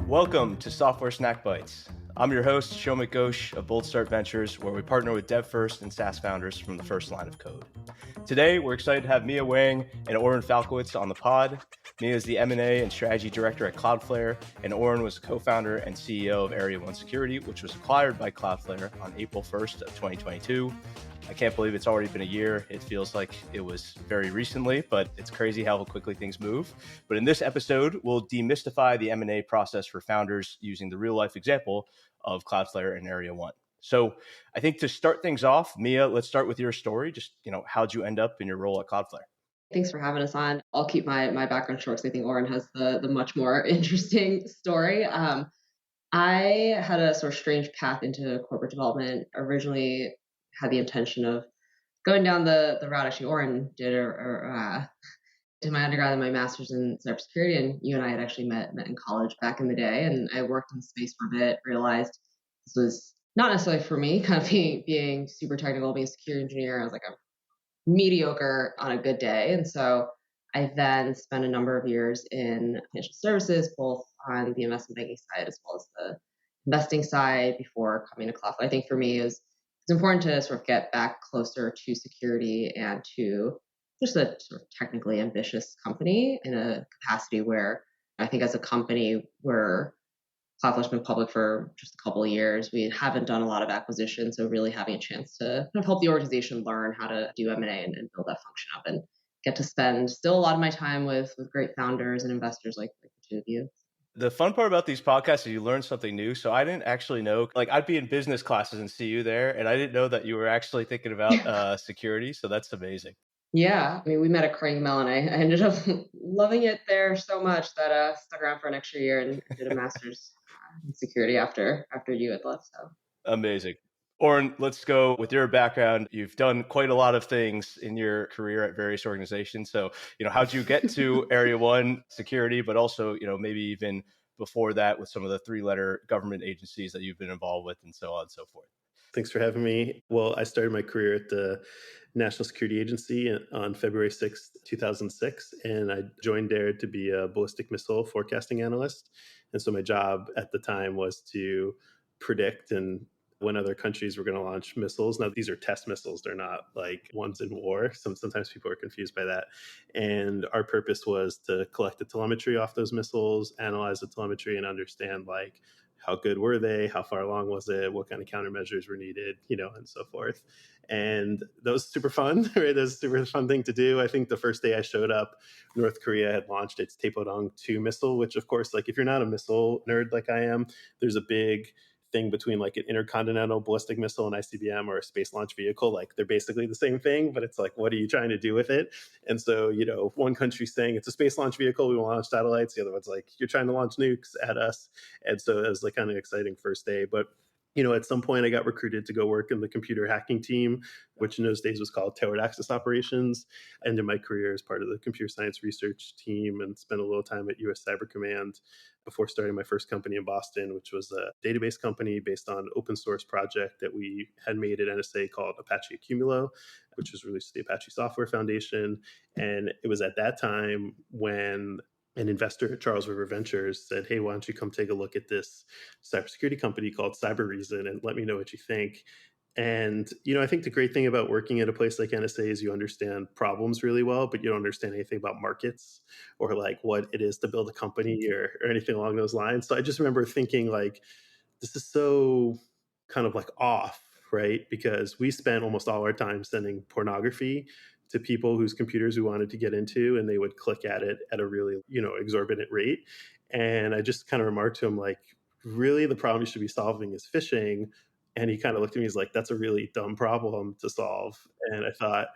Welcome to Software Snack Bites. I'm your host, Shomik of Bold Start Ventures, where we partner with dev first and SaaS founders from the first line of code. Today, we're excited to have Wang and Oren Falkowitz on the pod. Mia is the M&A and Strategy Director at Cloudflare, and Oren was co-founder and CEO of Area 1 Security, which was acquired by Cloudflare on April 1st of 2022. I can't believe it's already been a year. It feels like it was very recently, but it's crazy how quickly things move. But in this episode, we'll demystify the M&A process for founders using the real-life example of Cloudflare and Area 1. So I think to start things off, Mia, let's start with your story. Just, how'd you end up in your role at Cloudflare? Thanks for having us on. I'll keep my background short because I think Oren has the much more interesting story. I had a sort of strange path into corporate development. Originally had the intention of going down the route actually Oren did, did my undergrad and my master's in cybersecurity, and you and I had actually met in college back in the day, and I worked in the space for a bit, realized this was not necessarily for me, kind of being super technical, being a security engineer. I was like, I'm mediocre on a good day. And so I then spent a number of years in financial services, both on the investment banking side as well as the investing side before coming to Cloudflare. I think for me it's important to sort of get back closer to security and to just a sort of technically ambitious company in a capacity where I think as a company we're Cloudflare's been public for just a couple of years. We haven't done a lot of acquisitions, so really having a chance to kind of help the organization learn how to do M&A and build that function up, and get to spend still a lot of my time with great founders and investors like the two of you. The fun part about these podcasts is you learn something new. So I didn't actually know, I'd be in business classes and see you there, and I didn't know that you were actually thinking about security. So that's amazing. Yeah, I mean, we met at Carnegie Mellon. I ended up loving it there so much that I stuck around for an extra year and did a master's in security after you had left. So amazing. Oren, let's go with your background. You've done quite a lot of things in your career at various organizations. So, how'd you get to Area 1 Security, but also, maybe even before that with some of the three-letter government agencies that you've been involved with and so on and so forth? Thanks for having me. Well, I started my career at the National Security Agency on February 6th, 2006, and I joined there to be a ballistic missile forecasting analyst. And so my job at the time was to predict and when other countries were going to launch missiles. Now, these are test missiles. They're not like ones in war. Sometimes people are confused by that. And our purpose was to collect the telemetry off those missiles, analyze the telemetry, and understand how good were they, how far along was it, what kind of countermeasures were needed, and so forth. And that was super fun, right? That was a super fun thing to do. I think the first day I showed up, North Korea had launched its Taepodong-2 missile, which of course, if you're not a missile nerd like I am, there's a big thing between an intercontinental ballistic missile and ICBM or a space launch vehicle. They're basically the same thing, but it's what are you trying to do with it? And so, one country's saying it's a space launch vehicle, we will launch satellites. The other one's you're trying to launch nukes at us. And so it was kind of exciting first day. But at some point I got recruited to go work in the computer hacking team, which in those days was called Tailored Access Operations. I ended my career as part of the computer science research team and spent a little time at US Cyber Command before starting my first company in Boston, which was a database company based on an open source project that we had made at NSA called Apache Accumulo, which was released to the Apache Software Foundation. And it was at that time when an investor at Charles River Ventures said, hey, why don't you come take a look at this cybersecurity company called Cyber Reason and let me know what you think. And, I think the great thing about working at a place like NSA is you understand problems really well, but you don't understand anything about markets or what it is to build a company or anything along those lines. So I just remember thinking this is so kind of off, right? Because we spent almost all our time sending pornography to people whose computers we wanted to get into, and they would click at it at a really, exorbitant rate. And I just kind of remarked to him, really the problem you should be solving is phishing. And he kind of looked at me, he's like, that's a really dumb problem to solve. And I thought,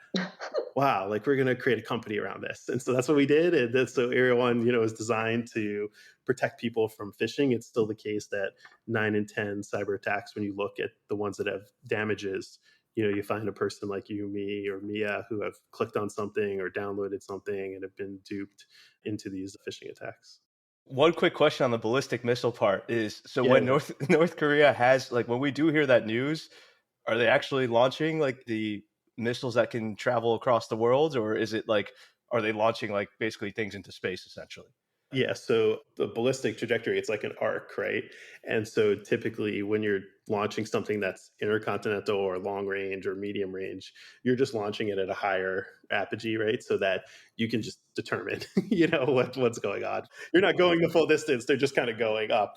wow, we're going to create a company around this. And so that's what we did. And so Area 1, is designed to protect people from phishing. It's still the case that 9 in 10 cyber attacks, when you look at the ones that have damages, you find a person like you, me, or Mia who have clicked on something or downloaded something and have been duped into these phishing attacks. One quick question on the ballistic missile part is, when North Korea has, when we do hear that news, are they actually launching the missiles that can travel across the world? Or is it are they launching basically things into space essentially? Yeah, so the ballistic trajectory, it's like an arc, right? And so typically when you're launching something that's intercontinental or long range or medium range, you're just launching it at a higher apogee, right? So that you can just determine, what's going on. You're not going the full distance, they're just kind of going up.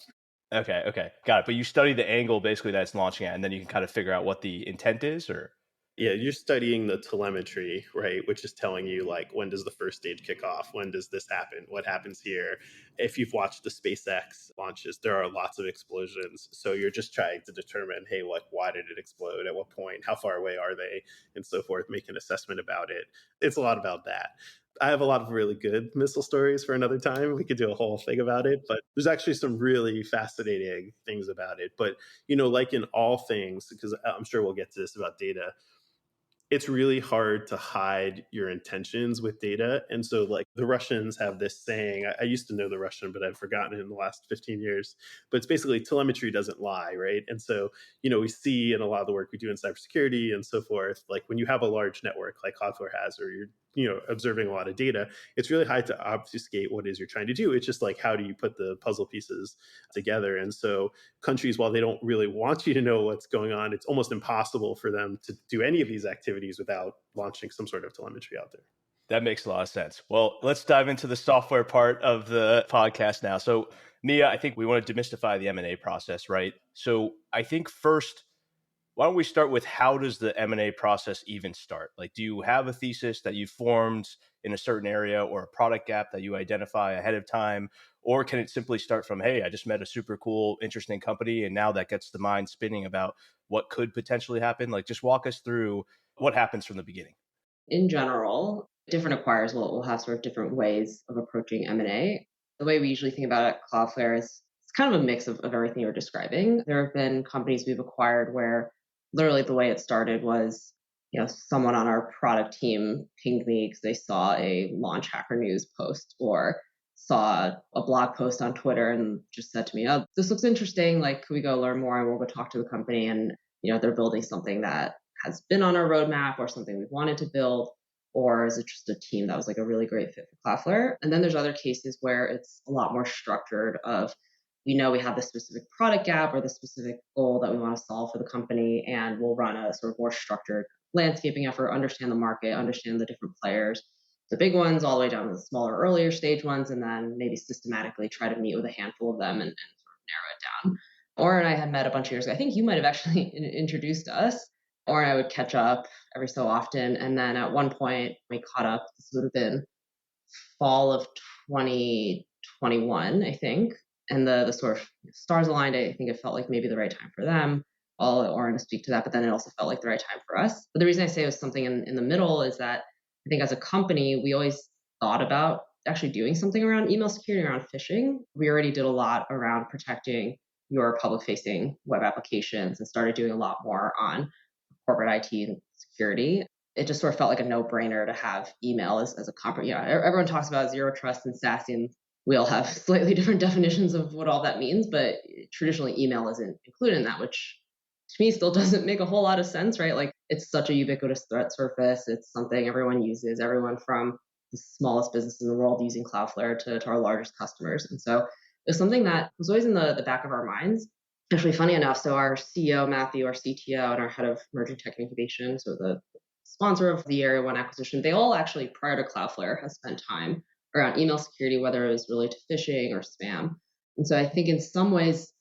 Okay, got it. But you study the angle basically that it's launching at, and then you can kind of figure out what the intent is, or? Yeah, you're studying the telemetry, right? Which is telling you like when does the first stage kick off? When does this happen? What happens here? If you've watched the SpaceX launches, there are lots of explosions. So you're just trying to determine, hey, why did it explode? At what point? How far away are they? And so forth, make an assessment about it. It's a lot about that. I have a lot of really good missile stories for another time. We could do a whole thing about it, but there's actually some really fascinating things about it. But, like in all things, because I'm sure we'll get to this about data, it's really hard to hide your intentions with data. And so, like, the Russians have this saying, I used to know the Russian, but I've forgotten it in the last 15 years. But it's basically telemetry doesn't lie, right? And so, we see in a lot of the work we do in cybersecurity and so forth, like when you have a large network like Cloudflare has, or you're, observing a lot of data, it's really hard to obfuscate what it is you're trying to do. It's just like, how do you put the puzzle pieces together? And so, countries, while they don't really want you to know what's going on, it's almost impossible for them to do any of these activities without launching some sort of telemetry out there. That makes a lot of sense. Well, let's dive into the software part of the podcast now. So, Mia, I think we want to demystify the M&A process, right? So, I think first, why don't we start with how does the M&A process even start? Like, do you have a thesis that you formed in a certain area or a product gap that you identify ahead of time? Or can it simply start from, hey, I just met a super cool, interesting company, and now that gets the mind spinning about what could potentially happen? Like, just walk us through what happens from the beginning. In general, different acquirers will have sort of different ways of approaching M&A. The way we usually think about it at Cloudflare is it's kind of a mix of everything you're describing. There have been companies we've acquired where literally the way it started was, someone on our product team pinged me because they saw a Launch Hacker News post or saw a blog post on Twitter and just said to me, oh, this looks interesting. Like, could we go learn more? And we'll go talk to the company. And, they're building something that has been on our roadmap or something we've wanted to build, or is it just a team that was like a really great fit for Cloudflare? And then there's other cases where it's a lot more structured of, we have the specific product gap or the specific goal that we want to solve for the company, and we'll run a sort of more structured landscaping effort, understand the market, understand the different players, the big ones all the way down to the smaller, earlier stage ones, and then maybe systematically try to meet with a handful of them and sort of narrow it down. Oren and I had met a bunch of years ago. I think you might have actually introduced us. Oren and I would catch up every so often. And then at one point we caught up. This would have been fall of 2021, I think. And the sort of stars aligned. I think it felt like maybe the right time for them. I'll let Oren speak to that, but then it also felt like the right time for us. But the reason I say it was something in the middle is that I think as a company, we always thought about actually doing something around email security, around phishing. We already did a lot around protecting your public-facing web applications and started doing a lot more on corporate IT and security. It just sort of felt like a no-brainer to have email as a component. Everyone talks about zero trust and SASE, and we all have slightly different definitions of what all that means, but traditionally email isn't included in that, which to me still doesn't make a whole lot of sense, right? Like, it's such a ubiquitous threat surface. It's something everyone uses, everyone from the smallest business in the world using Cloudflare to our largest customers. And so it's something that was always in the back of our minds. Actually, funny enough, so our CEO, Matthew, our CTO, and our head of emerging tech incubation, so the sponsor of the Area 1 acquisition, they all actually, prior to Cloudflare, have spent time around email security, whether it was related to phishing or spam. And so I think in some ways,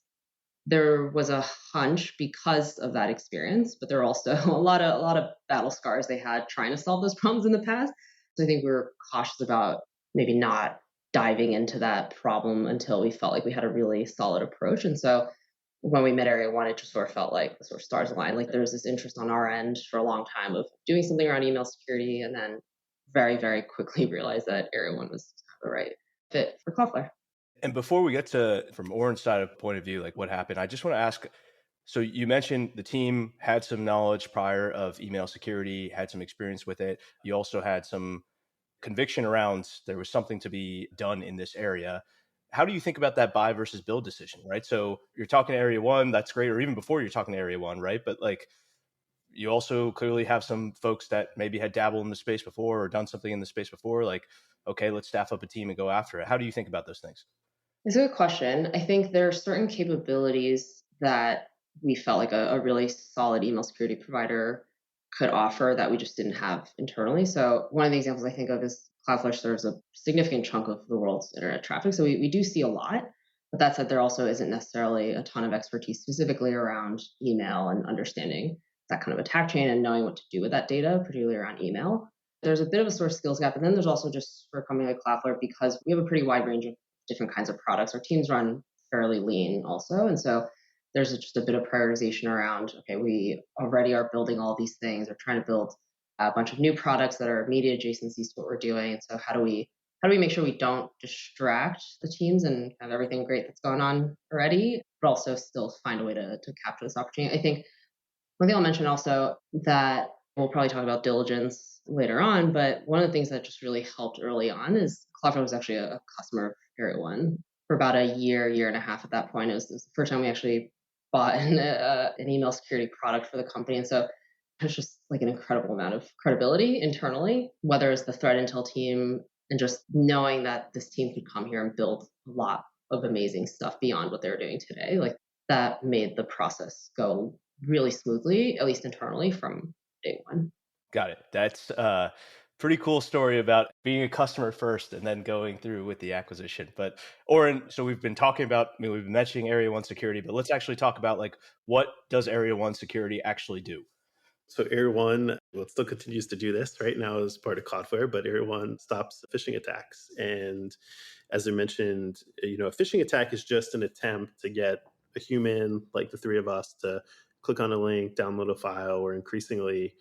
there was a hunch because of that experience, but there are also a lot of battle scars they had trying to solve those problems in the past. So I think we were cautious about maybe not diving into that problem until we felt like we had a really solid approach. And so when we met Area 1, it just sort of felt like the sort of stars aligned. Like, there was this interest on our end for a long time of doing something around email security, and then very, very quickly realized that Area 1 was the right fit for Cloudflare. And before we get to, from Oren's side of point of view, like what happened, I just want to ask, so you mentioned the team had some knowledge prior of email security, had some experience with it. You also had some conviction around there was something to be done in this area. How do you think about that buy versus build decision, right? So you're talking to Area 1, that's great, or even before you're talking to Area 1, right? But like, you also clearly have some folks that maybe had dabbled in the space before or done something in the space before. Like, okay, let's staff up a team and go after it? How do you think about those things? It's a good question. I think there are certain capabilities that we felt like a really solid email security provider could offer that we just didn't have internally. So one of the examples I think of is Cloudflare serves a significant chunk of the world's internet traffic. So we do see a lot. But that said, there also isn't necessarily a ton of expertise specifically around email and understanding that kind of attack chain and knowing what to do with that data, particularly around email. There's a bit of a source skills gap. And then there's also just for a company like Cloudflare, because we have a pretty wide range of different kinds of products. Our teams run fairly lean also. And so there's just a bit of prioritization around, okay, we already are building all these things. We're trying to build a bunch of new products that are immediate adjacencies to what we're doing. And so how do we make sure we don't distract the teams and have everything great that's going on already, but also still find a way to capture this opportunity? I think one thing I'll mention also that we'll probably talk about diligence later on, but one of the things that just really helped early on is Cloudflare was actually a customer of Area One for about a year and a half at that point. It was the first time we actually bought an email security product for the company. And so there's just like an incredible amount of credibility internally, whether it's the threat intel team and just knowing that this team could come here and build a lot of amazing stuff beyond what they're doing today. Like that made the process go really smoothly, at least internally from day one. Got it. That's a pretty cool story about being a customer first and then going through with the acquisition. But Oren, so we've been talking about, we've been mentioning Area 1 security, but let's actually talk about like, what does Area 1 security actually do? So Area 1, well, it still continues to do this right now as part of Cloudflare, but Area 1 stops phishing attacks. And as I mentioned, a phishing attack is just an attempt to get a human like the three of us to click on a link, download a file, or increasingly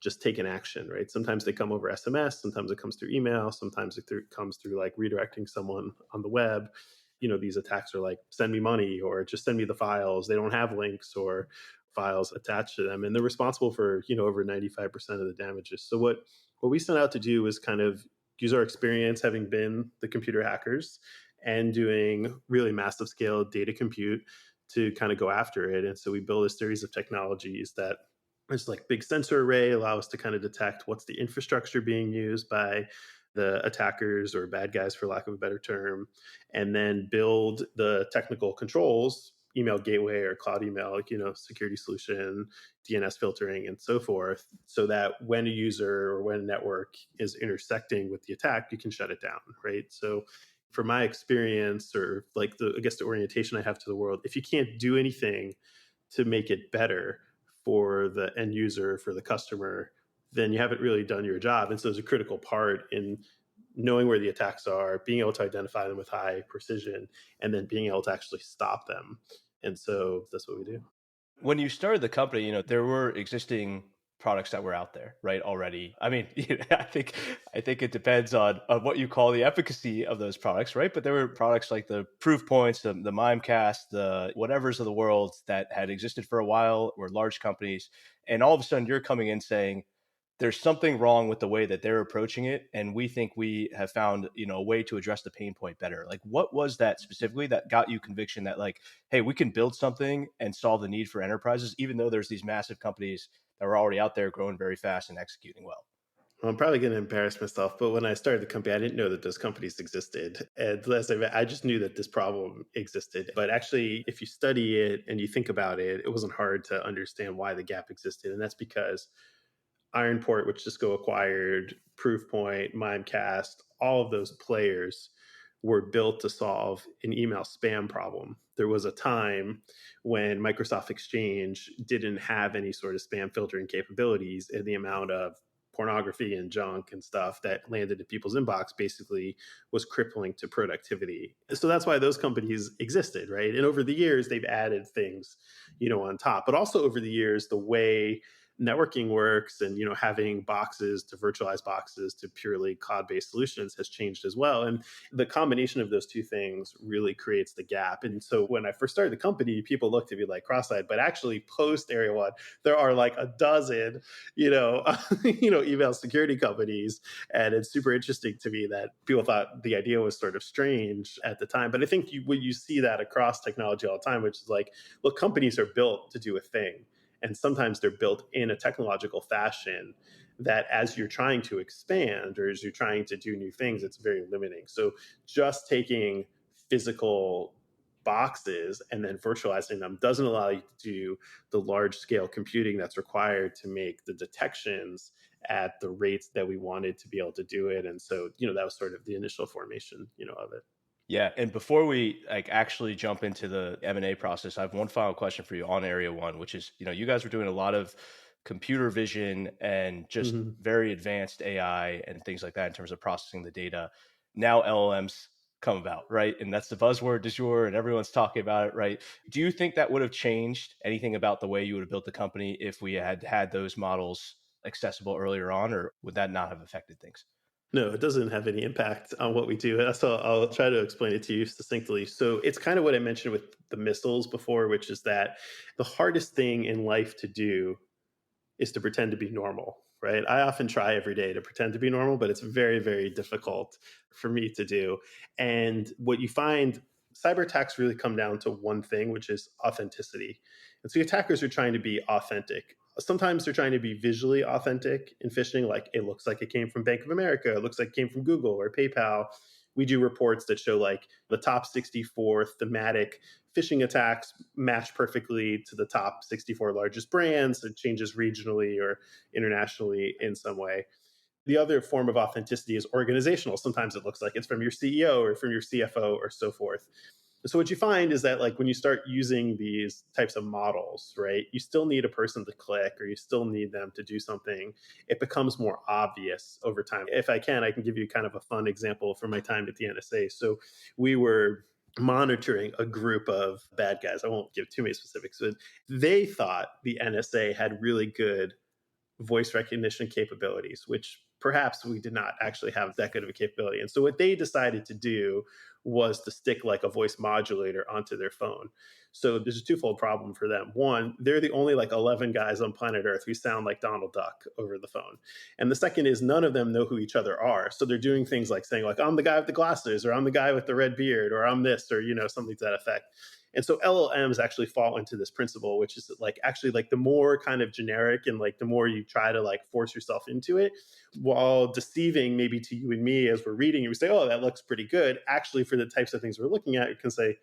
just take an action, right? Sometimes they come over SMS, sometimes it comes through email, sometimes it comes through like redirecting someone on the web. These attacks are like, send me money or just send me the files. They don't have links or files attached to them. And they're responsible for, over 95% of the damages. So what we set out to do is kind of use our experience having been the computer hackers and doing really massive scale data compute to kind of go after it. And so we built a series of technologies that it's like big sensor array, allow us to kind of detect what's the infrastructure being used by the attackers or bad guys, for lack of a better term, and then build the technical controls, email gateway or cloud email, security solution, DNS filtering, and so forth, so that when a user or when a network is intersecting with the attack, you can shut it down, right? So from my experience, or like the orientation I have to the world, if you can't do anything to make it better for the end user, for the customer, then you haven't really done your job. And so there's a critical part in knowing where the attacks are, being able to identify them with high precision, and then being able to actually stop them. And so that's what we do. When you started the company, there were existing products that were out there, right, already. I mean, I think it depends on what you call the efficacy of those products, right? But there were products like the Proofpoints, the Mimecast, the whatevers of the world that had existed for a while, were large companies. And all of a sudden you're coming in saying, there's something wrong with the way that they're approaching it, and we think we have found a way to address the pain point better. Like, what was that specifically that got you conviction that, like, hey, we can build something and solve the need for enterprises, even though there's these massive companies that were already out there growing very fast and executing well? Well, I'm probably going to embarrass myself, but when I started the company, I didn't know that those companies existed. And I just knew that this problem existed. But actually, if you study it and you think about it, it wasn't hard to understand why the gap existed. And that's because Ironport, which Cisco acquired, Proofpoint, Mimecast, all of those players were built to solve an email spam problem. There was a time when Microsoft Exchange didn't have any sort of spam filtering capabilities, and the amount of pornography and junk and stuff that landed in people's inbox basically was crippling to productivity. So that's why those companies existed, right? And over the years, they've added things, on top. But also over the years, the way networking works and having boxes to virtualized boxes to purely cloud-based solutions has changed as well. And the combination of those two things really creates the gap. And so when I first started the company, people looked at me like cross-eyed, but actually post Area 1, there are like a dozen email security companies. And it's super interesting to me that people thought the idea was sort of strange at the time. But I think you see that across technology all the time, which is like, look, companies are built to do a thing. And sometimes they're built in a technological fashion that as you're trying to expand or as you're trying to do new things, it's very limiting. So just taking physical boxes and then virtualizing them doesn't allow you to do the large scale computing that's required to make the detections at the rates that we wanted to be able to do it. And so, that was sort of the initial formation, of it. Yeah, and before we actually jump into the M&A process, I have one final question for you on Area 1, which is, you guys were doing a lot of computer vision and just very advanced AI and things like that in terms of processing the data. Now LLMs come about, right? And that's the buzzword du jour, and everyone's talking about it, right? Do you think that would have changed anything about the way you would have built the company if we had had those models accessible earlier on, or would that not have affected things? No, it doesn't have any impact on what we do. So I'll try to explain it to you succinctly. So it's kind of what I mentioned with the missiles before, which is that the hardest thing in life to do is to pretend to be normal, right? I often try every day to pretend to be normal, but it's very, very difficult for me to do. And what you find, cyber attacks really come down to one thing, which is authenticity. And so attackers are trying to be authentic. Sometimes they're trying to be visually authentic in phishing, like it looks like it came from Bank of America, it looks like it came from Google or PayPal. We do reports that show like the top 64 thematic phishing attacks match perfectly to the top 64 largest brands. It changes regionally or internationally in some way. The other form of authenticity is organizational. Sometimes it looks like it's from your CEO or from your CFO or so forth. So what you find is that like when you start using these types of models, right, you still need a person to click or you still need them to do something. It becomes more obvious over time. If I can give you kind of a fun example from my time at the NSA. So we were monitoring a group of bad guys. I won't give too many specifics, but they thought the NSA had really good voice recognition capabilities, which perhaps we did not actually have that good of a capability. And so what they decided to do was to stick like a voice modulator onto their phone. So there's a twofold problem for them. One, they're the only like 11 guys on planet Earth who sound like Donald Duck over the phone. And the second is none of them know who each other are. So they're doing things like saying like, I'm the guy with the glasses, or I'm the guy with the red beard, or I'm this, or, something to that effect. And so LLMs actually fall into this principle, which is like actually like the more kind of generic and like the more you try to like force yourself into it while deceiving maybe to you and me as we're reading, we say, oh, that looks pretty good. Actually, for the types of things we're looking at, you can say,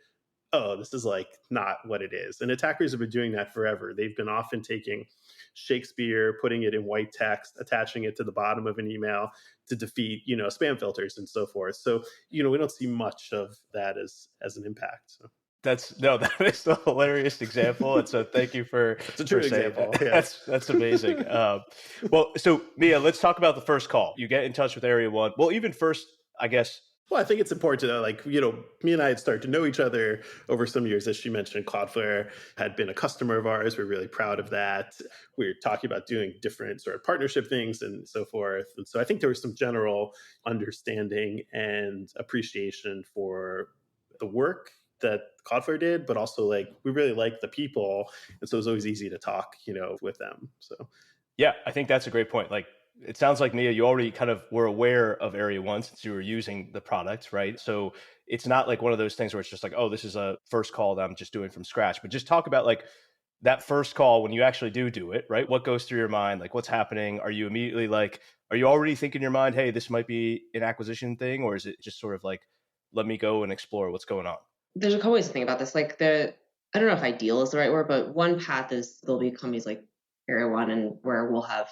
oh, this is like not what it is. And attackers have been doing that forever. They've been often taking Shakespeare, putting it in white text, attaching it to the bottom of an email to defeat, spam filters and so forth. So, we don't see much of that as an impact. So. That is a hilarious example, and so thank you for it's a true example. Yeah. That's amazing. Well, so Mia, let's talk about the first call. You get in touch with Area 1. Well, even first, I guess. Well, I think it's important to know, like, me and I had started to know each other over some years. As she mentioned, Cloudflare had been a customer of ours. We're really proud of that. We were talking about doing different sort of partnership things and so forth. And so I think there was some general understanding and appreciation for the work that Cloudflare did, but also like we really like the people. And so it was always easy to talk, with them. So yeah, I think that's a great point. Like it sounds like Mia, you already kind of were aware of Area 1 since you were using the product, right? So it's not like one of those things where it's just like, oh, this is a first call that I'm just doing from scratch. But just talk about like that first call when you actually do it, right? What goes through your mind? Like what's happening? Are you immediately like, are you already thinking in your mind, hey, this might be an acquisition thing? Or is it just sort of like, let me go and explore what's going on? There's a couple ways to think about this. Like I don't know if ideal is the right word, but one path is there'll be companies like Area 1 and where we'll have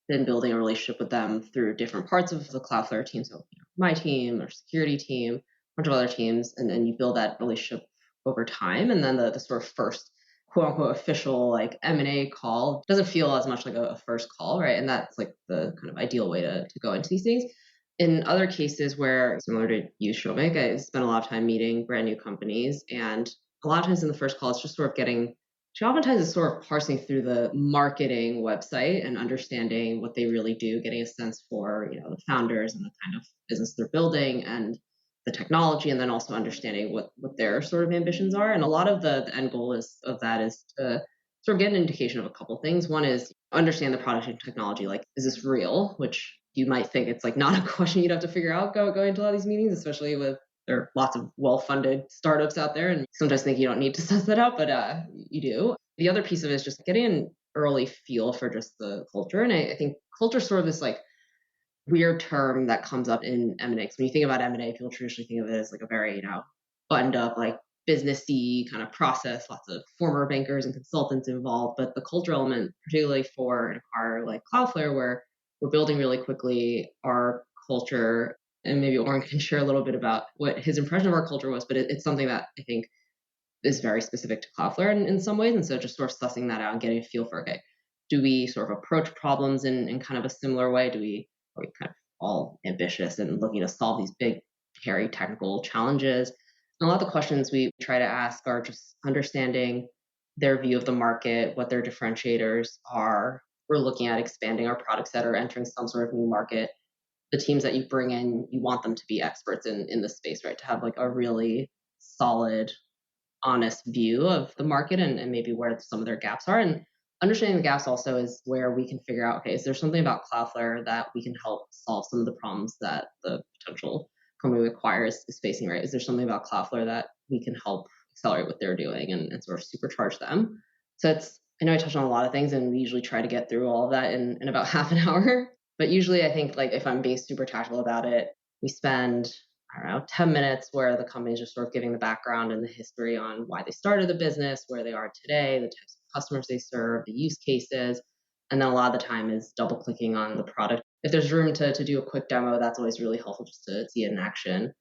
been building a relationship with them through different parts of the Cloudflare team. So my team or security team, a bunch of other teams, and then you build that relationship over time. And then the sort of first quote unquote official like M&A call doesn't feel as much like a first call, right? And that's like the kind of ideal way to go into these things. In other cases where, similar to you, Shomik, I spent a lot of time meeting brand new companies. And a lot of times in the first call, it's just sort of oftentimes it's sort of parsing through the marketing website and understanding what they really do, getting a sense for, the founders and the kind of business they're building and the technology, and then also understanding what their sort of ambitions are. And a lot of the end goal of that is to sort of get an indication of a couple things. One is understand the product and technology. Like, is this real? Which you might think it's like not a question you'd have to figure out going into all these meetings, especially with there are lots of well-funded startups out there, and sometimes think you don't need to suss that out, but you do. The other piece of it is just getting an early feel for just the culture. And I think culture is sort of this like weird term that comes up in M&A. 'Cause when you think about M&A, people traditionally think of it as like a very, buttoned up, like businessy kind of process, lots of former bankers and consultants involved. But the culture element, particularly for an acquirer like Cloudflare, where we're building really quickly, our culture, and maybe Oren can share a little bit about what his impression of our culture was, but it's something that I think is very specific to Cloudflare in some ways. And so just sort of sussing that out and getting a feel for, okay, do we sort of approach problems in kind of a similar way? Are we kind of all ambitious and looking to solve these big, hairy technical challenges? And a lot of the questions we try to ask are just understanding their view of the market, what their differentiators are. We're looking at expanding our product set or entering some sort of new market. The teams that you bring in, you want them to be experts in the space, right? To have like a really solid, honest view of the market and maybe where some of their gaps are. And understanding the gaps also is where we can figure out, okay, is there something about Cloudflare that we can help solve some of the problems that the potential company we acquire is facing, right? Is there something about Cloudflare that we can help accelerate what they're doing and sort of supercharge them? So I know I touched on a lot of things and we usually try to get through all of that in about half an hour. But usually I think like if I'm being super tactical about it, we spend, I don't know, 10 minutes where the company is just sort of giving the background and the history on why they started the business, where they are today, the types of customers they serve, the use cases. And then a lot of the time is double clicking on the product. If there's room to do a quick demo, that's always really helpful just to see it in action.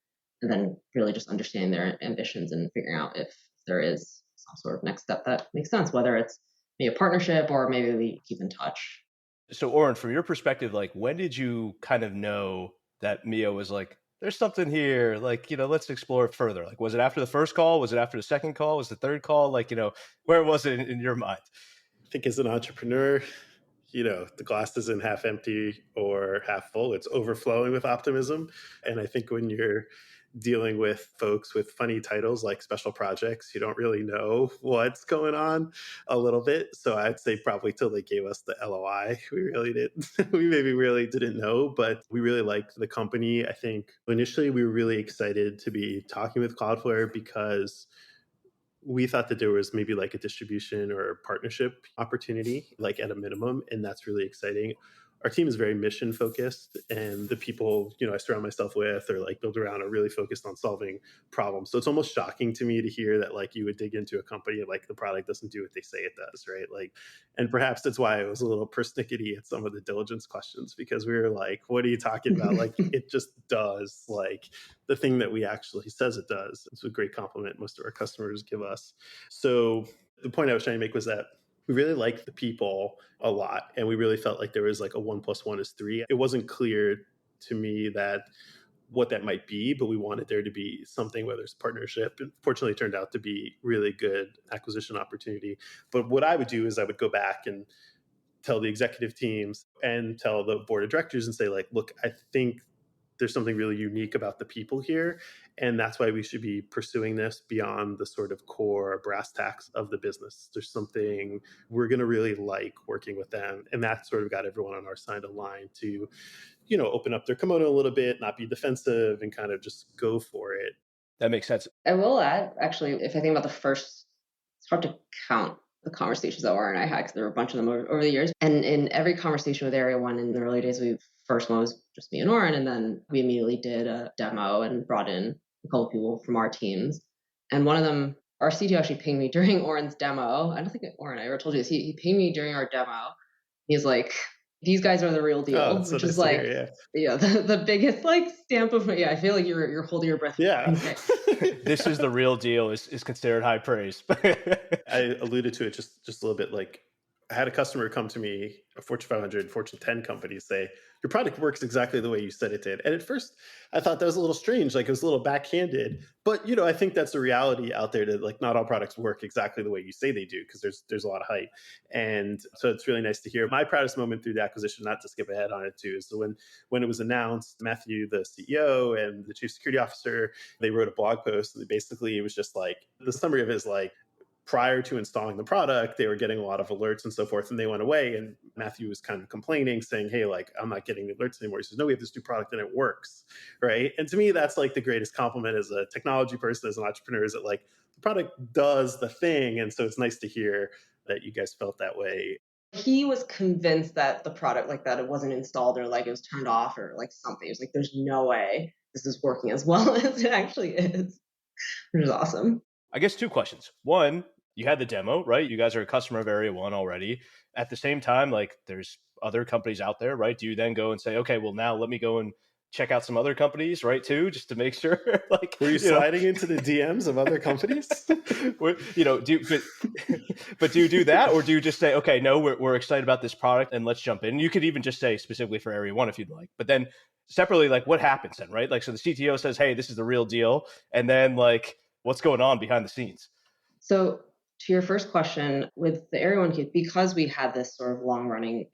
And then really just understanding their ambitions and figuring out if there is some sort of next step that makes sense, whether it's maybe a partnership or maybe we keep in touch. So, Oren, from your perspective, like, when did you kind of know that Mia was like, there's something here, like, let's explore it further? Like, was it after the first call? Was it after the second call? Was it the third call? Like, where was it in your mind? I think as an entrepreneur, the glass isn't half empty or half full. It's overflowing with optimism. And I think when you're dealing with folks with funny titles like special projects, you don't really know what's going on a little bit. So I'd say probably till they gave us the LOI, we really didn't, we maybe really didn't know, but we really liked the company. I think initially we were really excited to be talking with Cloudflare because we thought that there was maybe like a distribution or a partnership opportunity, like at a minimum, and that's really exciting. Our team is very mission focused, and the people I surround myself with or like build around are really focused on solving problems. So it's almost shocking to me to hear that like you would dig into a company and like the product doesn't do what they say it does, right? Like, and perhaps that's why I was a little persnickety at some of the diligence questions because we were like, "What are you talking about?" Like, it just does like the thing that we actually says it does. It's a great compliment most of our customers give us. So the point I was trying to make was that we really liked the people a lot, and we really felt like there was like a 1+1 is 3. It wasn't clear to me that what that might be, but we wanted there to be something, whether it's partnership. And fortunately, it turned out to be really good acquisition opportunity. But what I would do is I would go back and tell the executive teams and tell the board of directors and say, like, look, I think there's something really unique about the people here. And that's why we should be pursuing this beyond the sort of core brass tacks of the business. There's something we're going to really like working with them. And that sort of got everyone on our side aligned to, open up their kimono a little bit, not be defensive, and kind of just go for it. That makes sense. I will add, actually, if I think about the first, it's hard to count the conversations that Oren and I had because there were a bunch of them over the years. And in every conversation with Area One in the early days, first one was just me and Oren, and then we immediately did a demo and brought in a couple of people from our teams. And one of them, our CTO actually pinged me during Oren's demo. I don't think Oren, I ever told you this. He pinged me during our demo. He's like, these guys are the real deal, which is like, the biggest like stamp of, I feel like you're holding your breath. Yeah. This is the real deal is considered high praise. I alluded to it just a little bit. Like, I had a customer come to me, a Fortune 500, Fortune 10 company, say, your product works exactly the way you said it did. And at first I thought that was a little strange, like it was a little backhanded. But, I think that's a reality out there that like not all products work exactly the way you say they do because there's a lot of hype. And so it's really nice to hear. My proudest moment through the acquisition, not to skip ahead on it too, is when it was announced, Matthew, the CEO and the chief security officer, they wrote a blog post. And basically it was just like, the summary of it is like, prior to installing the product, they were getting a lot of alerts and so forth, and they went away. And Matthew was kind of complaining, saying, hey, like, I'm not getting the alerts anymore. He says, no, we have this new product and it works, right? And to me, that's like the greatest compliment as a technology person, as an entrepreneur, is that like the product does the thing. And so it's nice to hear that you guys felt that way. He was convinced that the product, like that it wasn't installed or like it was turned off or like something. He was like, there's no way this is working as well as it actually is, which is awesome. I guess two questions. One, you had the demo, right? You guys are a customer of Area 1 already. At the same time, like there's other companies out there, right? Do you then go and say, okay, well now let me go and check out some other companies, right, too, just to make sure, like, Were you sliding into the DMs of other companies? But do you do that, or do you just say, okay, no, we're excited about this product and let's jump in? You could even just say specifically for Area 1 if you'd like. But then separately, like what happens then, right? Like, so the CTO says, hey, this is the real deal. And then like, what's going on behind the scenes? So to your first question, with the Area 1 case, because we had this sort of long running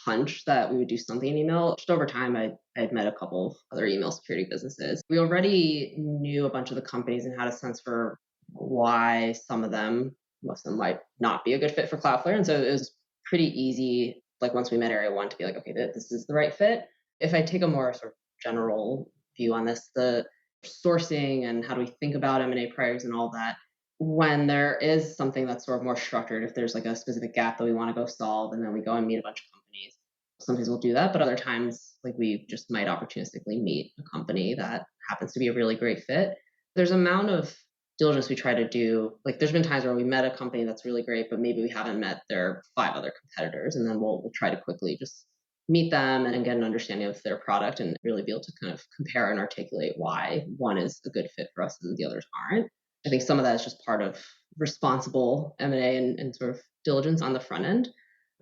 hunch that we would do something in email, just over time, I had met a couple of other email security businesses. We already knew a bunch of the companies and had a sense for why some of them, most of them might not be a good fit for Cloudflare. And so it was pretty easy, like once we met Area 1, to be like, okay, this is the right fit. If I take a more sort of general view on this, the sourcing and how do we think about M&A priorities and all that, when there is something that's sort of more structured, if there's like a specific gap that we want to go solve, and then we go and meet a bunch of companies, sometimes we'll do that. But other times, like we just might opportunistically meet a company that happens to be a really great fit. There's an amount of diligence we try to do. Like there's been times where we met a company that's really great, but maybe we haven't met their 5 other competitors. And then we'll try to quickly just meet them and get an understanding of their product and really be able to kind of compare and articulate why one is a good fit for us and the others aren't. I think some of that is just part of responsible M&A and sort of diligence on the front end.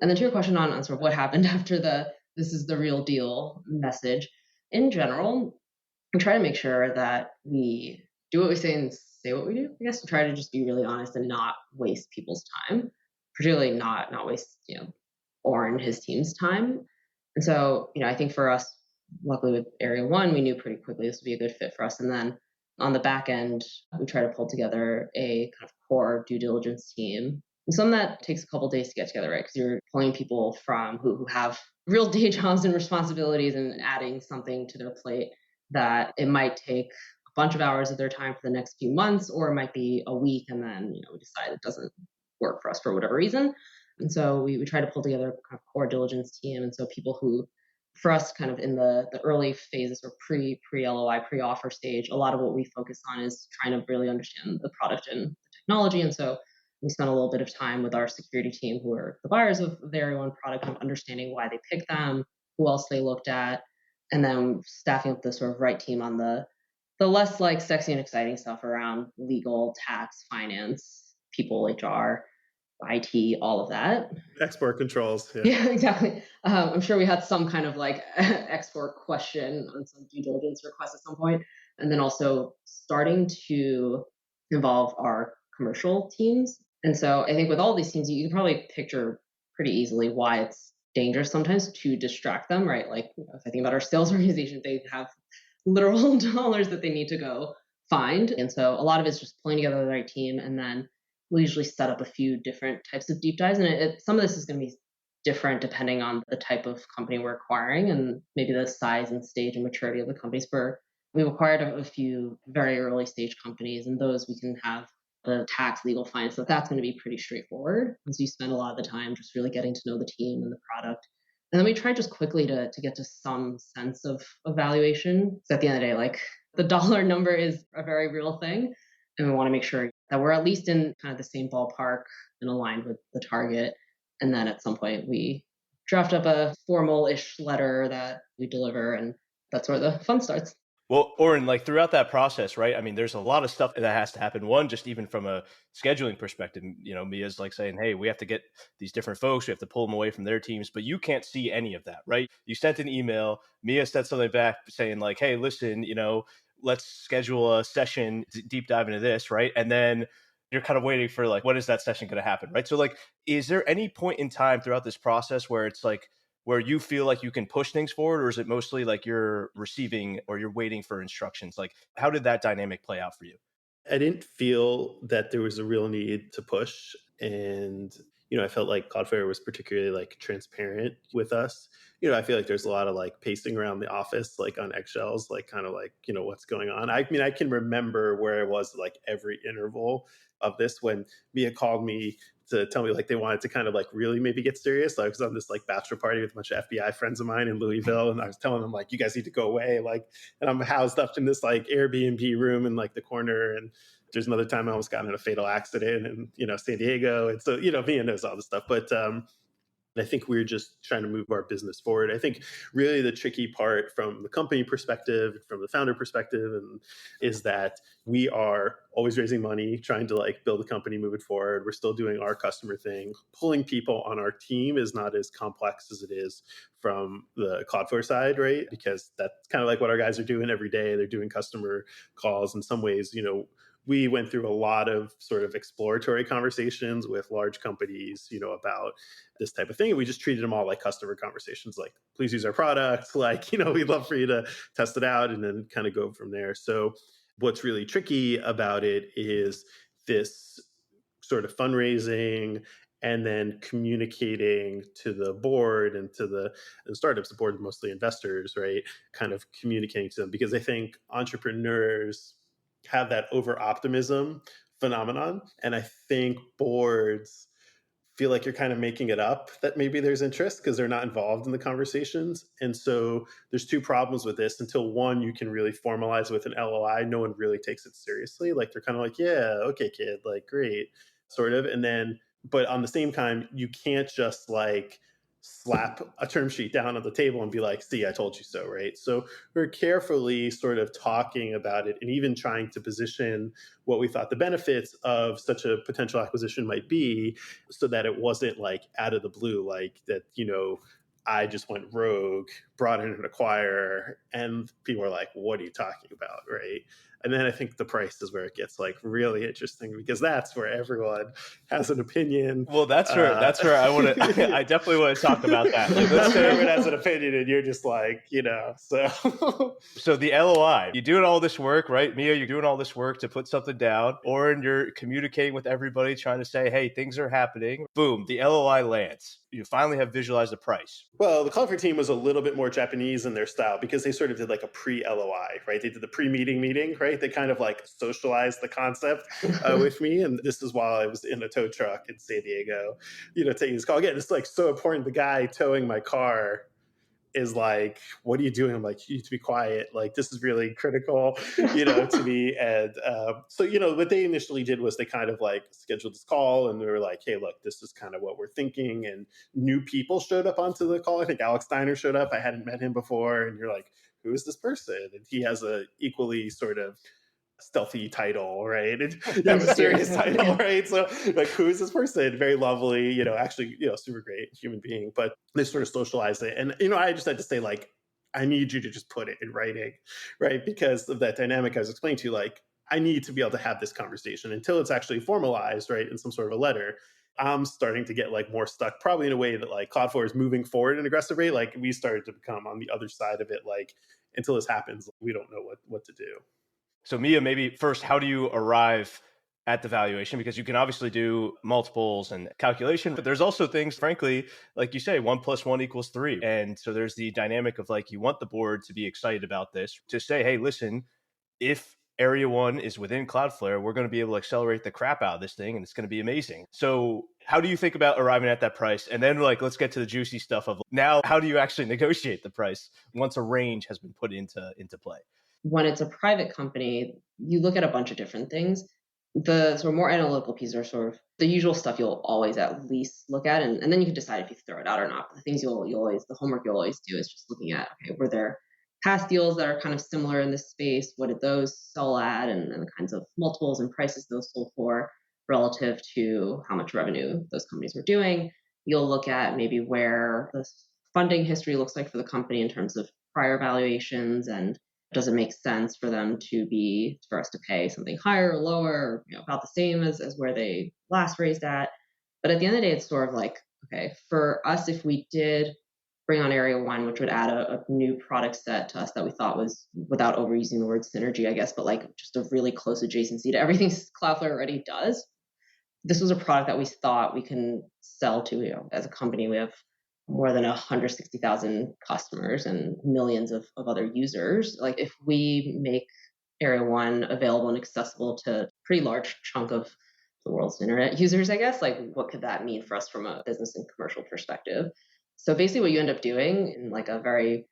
And then to your question on sort of what happened after the this is the real deal message, in general, we try to make sure that we do what we say and say what we do. I guess to try to just be really honest and not waste people's time, particularly not waste, Oren, his team's time. And so, I think for us, luckily with Area 1, we knew pretty quickly this would be a good fit for us. And then on the back end, we try to pull together a kind of core due diligence team. And some of that takes a couple of days to get together, right? Because you're pulling people from who have real day jobs and responsibilities and adding something to their plate that it might take a bunch of hours of their time for the next few months, or it might be a week and then we decide it doesn't work for us for whatever reason. And so we try to pull together a kind of core diligence team. And so people who, for us, kind of in the early phases or pre LOI, pre offer stage, a lot of what we focus on is trying to really understand the product and the technology. And so we spent a little bit of time with our security team, who are the buyers of the Area 1 product, kind of understanding why they picked them, who else they looked at, and then staffing up the sort of right team on the less like sexy and exciting stuff around legal, tax, finance, people, HR, IT, all of that. Export controls. Yeah, exactly. I'm sure we had some kind of like export question on some due diligence request at some point. And then also starting to involve our commercial teams. And so I think with all these teams, you can probably picture pretty easily why it's dangerous sometimes to distract them, right? Like if I think about our sales organization, they have literal dollars that they need to go find. And so a lot of it's just pulling together the right team, and then we'll usually set up a few different types of deep dives. And some of this is going to be different depending on the type of company we're acquiring and maybe the size and stage and maturity of the companies. We've acquired a few very early stage companies, and those we can have the tax, legal, finance. So that's going to be pretty straightforward. And so you spend a lot of the time just really getting to know the team and the product. And then we try just quickly to get to some sense of valuation. Because at the end of the day, like the dollar number is a very real thing. And we want to make sure that we're at least in kind of the same ballpark and aligned with the target. And then at some point we draft up a formal-ish letter that we deliver, and that's where the fun starts. Well, Oren, like throughout that process, right? I mean, there's a lot of stuff that has to happen. One, just even from a scheduling perspective, Mia's like saying, hey, we have to get these different folks. We have to pull them away from their teams, but you can't see any of that, right? You sent an email. Mia sent something back saying like, hey, listen, let's schedule a session, deep dive into this, right? And then you're kind of waiting for like, when is that session going to happen, right? So like, is there any point in time throughout this process where it's like, where you feel like you can push things forward, or is it mostly like you're receiving or you're waiting for instructions? Like, how did that dynamic play out for you? I didn't feel that there was a real need to push. And, I felt like Cloudflare was particularly like transparent with us. I feel like there's a lot of like pacing around the office, like on eggshells, like kind of like, what's going on. I mean, I can remember where I was like every interval of this when Mia called me to tell me like they wanted to kind of like really maybe get serious. I was on this like bachelor party with a bunch of FBI friends of mine in Louisville, and I was telling them like, you guys need to go away. Like, and I'm housed up in this like Airbnb room in like the corner. And there's another time I almost got in a fatal accident in, San Diego. And so, Mia knows all this stuff. But I think we're just trying to move our business forward. I think really the tricky part from the company perspective, from the founder perspective, and is that we are always raising money, trying to like build a company, move it forward. We're still doing our customer thing. Pulling people on our team is not as complex as it is from the Cloudflare side, right? Because that's kind of like what our guys are doing every day. They're doing customer calls. In some ways, we went through a lot of sort of exploratory conversations with large companies, about this type of thing. We just treated them all like customer conversations, like, please use our product. Like, we'd love for you to test it out and then kind of go from there. So what's really tricky about it is this sort of fundraising and then communicating to the board and to the startups, the board, mostly investors, right? Kind of communicating to them, because I think entrepreneurs have that over optimism phenomenon. And I think boards feel like you're kind of making it up that maybe there's interest because they're not involved in the conversations. And so there's two problems with this. Until one, you can really formalize with an LOI, no one really takes it seriously. Like they're kind of like, yeah, okay, kid, like great, sort of. And then, but on the same time, you can't just like slap a term sheet down on the table and be like, see, I told you so, right? So we're carefully sort of talking about it and even trying to position what we thought the benefits of such a potential acquisition might be, so that it wasn't like out of the blue, like that, I just went rogue, brought in an acquirer, and people are like, what are you talking about, right? And then I think the price is where it gets like really interesting, because that's where everyone has an opinion. Well, that's where I want to. I definitely want to talk about that. Like, let's say everyone has an opinion, and you're just like, so. So the LOI, you're doing all this work, right? Mia, you're doing all this work to put something down. Oren, you're communicating with everybody, trying to say, hey, things are happening. Boom, the LOI lands. You finally have visualized the price. Well, the Cloudflare team was a little bit more Japanese in their style, because they sort of did like a pre-LOI, right? They did the pre-meeting, right? They kind of like socialized the concept with me. And this is while I was in a tow truck in San Diego, taking this call. Again, it's like so important. The guy towing my car is like, what are you doing? I'm like, you need to be quiet. Like, this is really critical, to me. And so, what they initially did was they kind of like scheduled this call, and they were like, hey, look, this is kind of what we're thinking. And new people showed up onto the call. I think Alex Steiner showed up. I hadn't met him before. And you're like, who is this person? And he has a equally sort of stealthy title, right? Yeah, mysterious title, right? So like, who is this person? Very lovely, actually, super great human being. But they sort of socialized it. And, I just had to say, like, I need you to just put it in writing, right? Because of that dynamic I was explaining to you, like, I need to be able to have this conversation until it's actually formalized, right, in some sort of a letter. I'm starting to get like more stuck, probably in a way that like Cloudflare is moving forward at an aggressive rate. Like we started to become on the other side of it, like until this happens, we don't know what to do. So Mia, maybe first, how do you arrive at the valuation? Because you can obviously do multiples and calculation, but there's also things, frankly, like you say, 1 + 1 = 3. And so there's the dynamic of like, you want the board to be excited about this, to say, hey, listen, if Area 1 is within Cloudflare, we're going to be able to accelerate the crap out of this thing, and it's going to be amazing. So how do you think about arriving at that price? And then like, let's get to the juicy stuff of now, how do you actually negotiate the price once a range has been put into play? When it's a private company, you look at a bunch of different things. The sort of more analytical pieces are sort of the usual stuff you'll always at least look at, and then you can decide if you throw it out or not. But the things the homework you'll always do is just looking at, okay, were there past deals that are kind of similar in this space? What did those sell at, and the kinds of multiples and prices those sold for relative to how much revenue those companies were doing. You'll look at maybe where the funding history looks like for the company in terms of prior valuations, and does it make sense for us to pay something higher or lower, or about the same as where they last raised at. But at the end of the day, it's sort of like, okay, for us, if we did bring on Area 1, which would add a new product set to us that we thought was, without overusing the word synergy, I guess, but like just a really close adjacency to everything Cloudflare already does. This was a product that we thought we can sell to, as a company. We have more than 160,000 customers and millions of other users. Like if we make Area 1 available and accessible to a pretty large chunk of the world's internet users, I guess, like what could that mean for us from a business and commercial perspective? So basically what you end up doing in like a very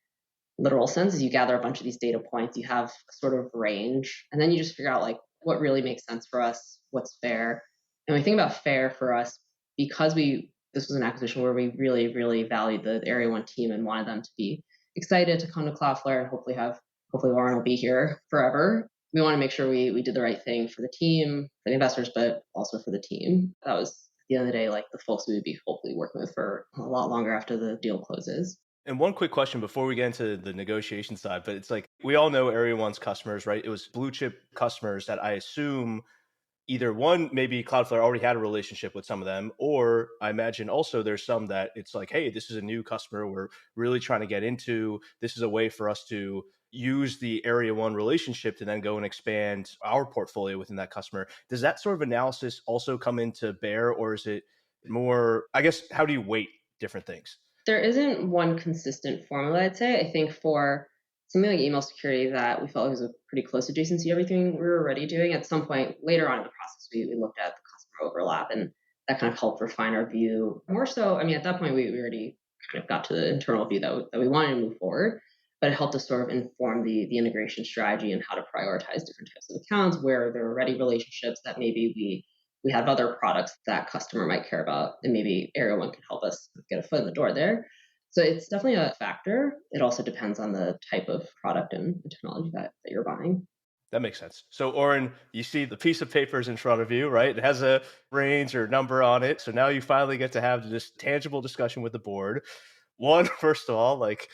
literal sense is you gather a bunch of these data points, you have a sort of range, and then you just figure out like what really makes sense for us, what's fair. And when we think about fair for us, because this was an acquisition where we really, really valued the Area 1 team and wanted them to be excited to come to Cloudflare and hopefully Oren will be here forever. We want to make sure we did the right thing for the team, for the investors, but also for the team. That was, at the end of the day, like the folks we would be hopefully working with for a lot longer after the deal closes. And one quick question before we get into the negotiation side, but it's like we all know Area 1's customers, right? It was blue chip customers that I assume either one, maybe Cloudflare already had a relationship with some of them, or I imagine also there's some that it's like, hey, this is a new customer we're really trying to get into. This is a way for us to use the Area 1 relationship to then go and expand our portfolio within that customer. Does that sort of analysis also come into bear, or is it more, I guess, how do you weight different things? There isn't one consistent formula, I'd say. I think for something like email security that we felt was a pretty close adjacency to everything we were already doing, at some point later on in the process, we looked at the customer overlap, and that kind of helped refine our view. More so, I mean, at that point, we already kind of got to the internal view that we wanted to move forward, but it helped us sort of inform the integration strategy and how to prioritize different types of accounts where there are already relationships that maybe we have other products that customer might care about, and maybe Area 1 can help us get a foot in the door there. So it's definitely a factor. It also depends on the type of product and technology that you're buying. That makes sense. So, Oren, you see the piece of paper is in front of you, right? It has a range or number on it. So now you finally get to have this tangible discussion with the board. One, first of all, like,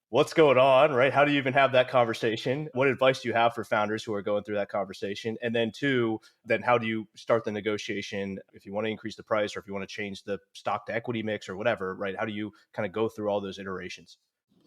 what's going on, right? How do you even have that conversation? What advice do you have for founders who are going through that conversation? And then two, then how do you start the negotiation if you want to increase the price or if you want to change the stock to equity mix or whatever, right? How do you kind of go through all those iterations?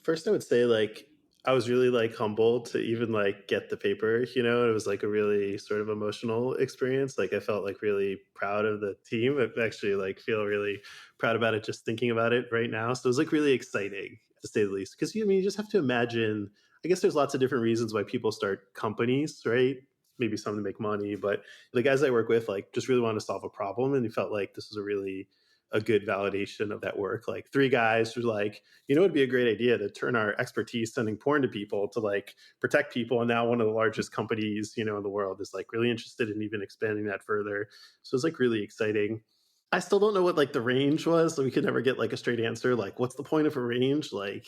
First, I would say like I was really like humbled to even like get the paper. It was like a really sort of emotional experience. Like I felt like really proud of the team. I actually like feel really proud about it just thinking about it right now. So it was like really exciting to say the least. Because you just have to imagine. I guess there's lots of different reasons why people start companies, right? Maybe some to make money, but the guys I work with like just really wanted to solve a problem, and he felt like this was a good validation of that work. Like three guys who like, it'd be a great idea to turn our expertise sending porn to people to like protect people. And now one of the largest companies, in the world is like really interested in even expanding that further. So it's like really exciting. I still don't know what like the range was. So we could never get like a straight answer. Like, what's the point of a range? Like,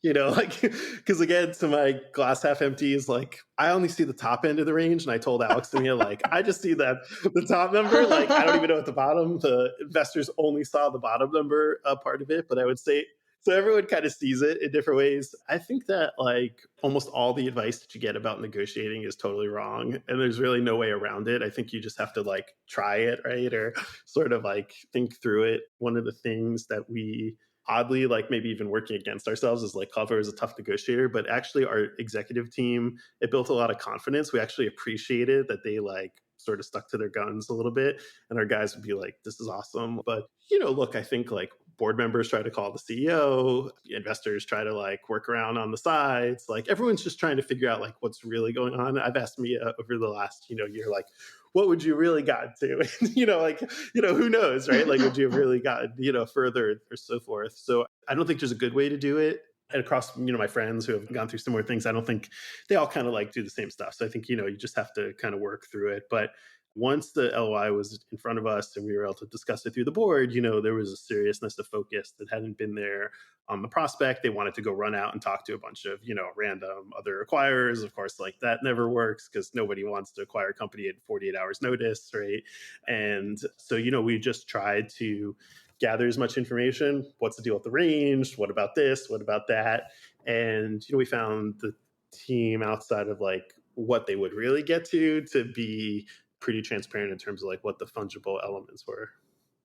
like, because again, to my glass half empty is like, I only see the top end of the range. And I told Alex and Mia, like, I just see that the top number, like, I don't even know at the bottom. The investors only saw the bottom number part of it. But I would say, so everyone kind of sees it in different ways. I think that like almost all the advice that you get about negotiating is totally wrong. And there's really no way around it. I think you just have to like try it, right? Or sort of like think through it. One of the things that we oddly, like maybe even working against ourselves is like Cloudflare is a tough negotiator, but actually our executive team, it built a lot of confidence. We actually appreciated that they like sort of stuck to their guns a little bit. And our guys would be like, this is awesome. But, look, I think like board members try to call the CEO, investors try to like work around on the sides. Like everyone's just trying to figure out like what's really going on. I've asked Mia over the last, year, like, what would you really gotten to? Who knows, right? Like, would you have really gotten, further or so forth? So I don't think there's a good way to do it. And across, my friends who have gone through similar things, I don't think they all kind of like do the same stuff. So I think, you just have to kind of work through it. But once the LOI was in front of us and we were able to discuss it through the board, there was a seriousness of focus that hadn't been there on the prospect. They wanted to go run out and talk to a bunch of, random other acquirers. Of course, like that never works because nobody wants to acquire a company at 48 hours notice, right? And so, we just tried to gather as much information. What's the deal with the range? What about this? What about that? And, we found the team outside of like what they would really get to be pretty transparent in terms of like what the fungible elements were.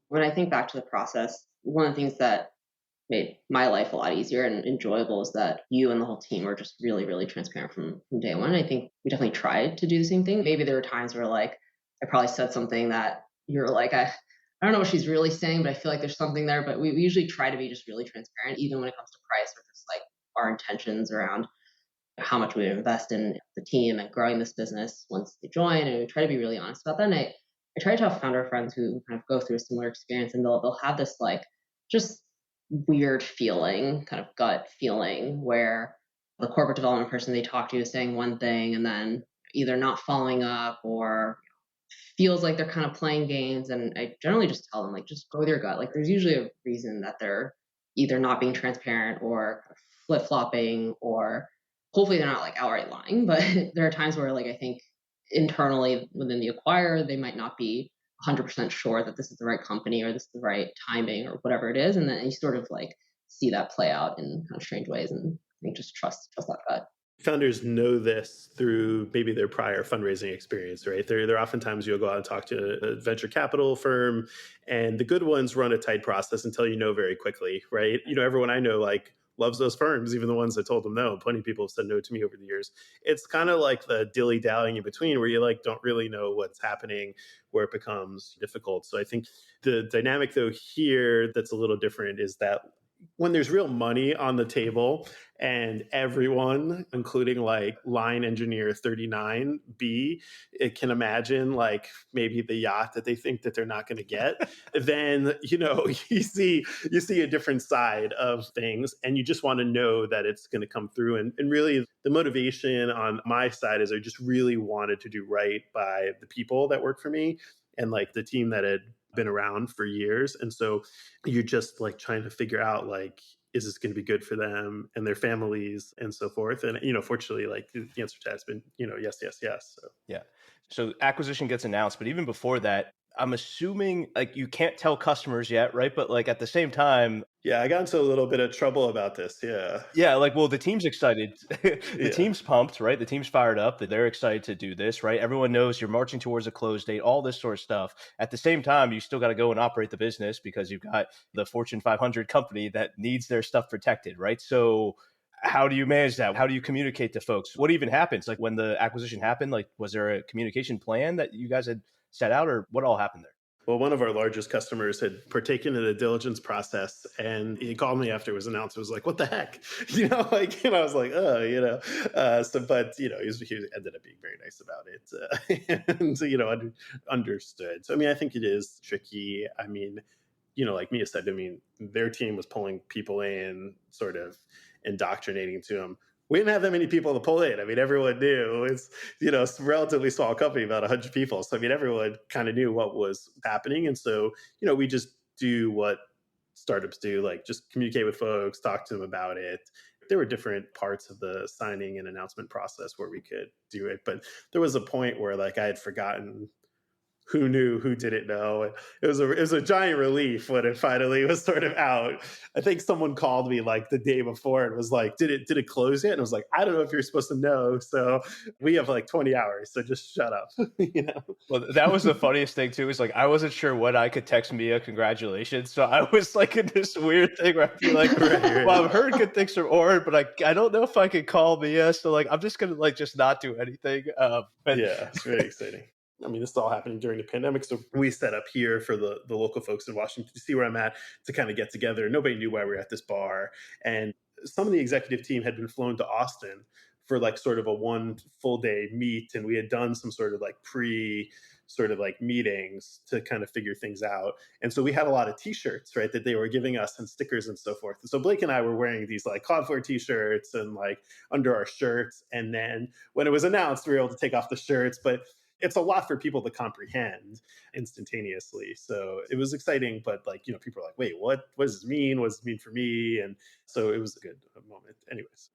When I think back to the process, one of the things that made my life a lot easier and enjoyable is that you and the whole team are just really, really transparent from day one. I think we definitely tried to do the same thing. Maybe there were times where like I probably said something that you're like, I don't know what she's really saying, but I feel like there's something there. But we usually try to be just really transparent, even when it comes to price or just like our intentions around how much we invest in the team and growing this business once they join. And we try to be really honest about that. And I try to tell founder friends who kind of go through a similar experience, and they'll have this like just weird feeling, kind of gut feeling, where the corporate development person they talk to is saying one thing and then either not following up or feels like they're kind of playing games. And I generally just tell them, like, just go with your gut. Like, there's usually a reason that they're either not being transparent or kind of flip-flopping, or hopefully they're not like outright lying. But there are times where, like, I think internally within the acquirer, they might not be 100% sure that this is the right company or this is the right timing or whatever it is. And then you sort of like see that play out in kind of strange ways. And I think just trust that gut. Founders know this through maybe their prior fundraising experience, right? They're oftentimes you'll go out and talk to a venture capital firm, and the good ones run a tight process until you know very quickly, right? Everyone I know like loves those firms, even the ones that told them no. Plenty of people have said no to me over the years. It's kind of like the dilly-dallying in between where you like don't really know what's happening, where it becomes difficult. So I think the dynamic though here that's a little different is that when there's real money on the table and everyone, including like line engineer 39B, it can imagine like maybe the yacht that they think that they're not going to get, then, you see a different side of things, and you just want to know that it's going to come through. And really the motivation on my side is I just really wanted to do right by the people that work for me and like the team that had been around for years. And so you're just like trying to figure out like, is this going to be good for them and their families and so forth? And, fortunately, like the answer to that's been, yes, yes, yes. So. Yeah. So acquisition gets announced, but even before that, I'm assuming like you can't tell customers yet, right? But like at the same time, yeah, I got into a little bit of trouble about this. Yeah. Yeah, like, well, the team's excited. Yeah. Team's pumped, right? The team's fired up that they're excited to do this, right? Everyone knows you're marching towards a close date, all this sort of stuff. At the same time, you still got to go and operate the business because you've got the Fortune 500 company that needs their stuff protected, right? So how do you manage that? How do you communicate to folks? What even happens? Like when the acquisition happened, like was there a communication plan that you guys had set out, or what all happened there? Well, one of our largest customers had partaken in the diligence process, and he called me after it was announced. It was like, "What the heck?" And I was like, "Oh." But he ended up being very nice about it, and understood. So, I mean, I think it is tricky. I mean, like Mia said, I mean, their team was pulling people in, sort of indoctrinating to them. We didn't have that many people to pull in. I mean, everyone knew it's a relatively small company, about 100 people. So I mean, everyone kind of knew what was happening, and so we just do what startups do, like just communicate with folks, talk to them about it. There were different parts of the signing and announcement process where we could do it, but there was a point where like I had forgotten who knew, who didn't know. And it was a giant relief when it finally was sort of out. I think someone called me like the day before and was like, did it close yet? And I was like, I don't know if you're supposed to know. So we have like 20 hours. So just shut up. Well, that was the funniest thing too, is like, I wasn't sure when I could text Mia congratulations. So I was like in this weird thing where I feel like, right. Well, I've heard good things from Oren, but I don't know if I can call Mia. So like, I'm just going to like, just not do anything. But yeah, it's very exciting. I mean, this is all happening during the pandemic. So we set up here for the local folks in Washington to see where I'm at, to kind of get together. Nobody knew why we were at this bar. And some of the executive team had been flown to Austin for like sort of a one full day meet. And we had done some sort of like meetings to kind of figure things out. And so we had a lot of t-shirts, right, that they were giving us and stickers and so forth. And so Blake and I were wearing these like Cloudflare t-shirts and like under our shirts. And then when it was announced, we were able to take off the shirts, but it's a lot for people to comprehend instantaneously. So it was exciting, but like, people are like, wait, what does this mean? What does it mean for me? And so it was a good moment. Anyways.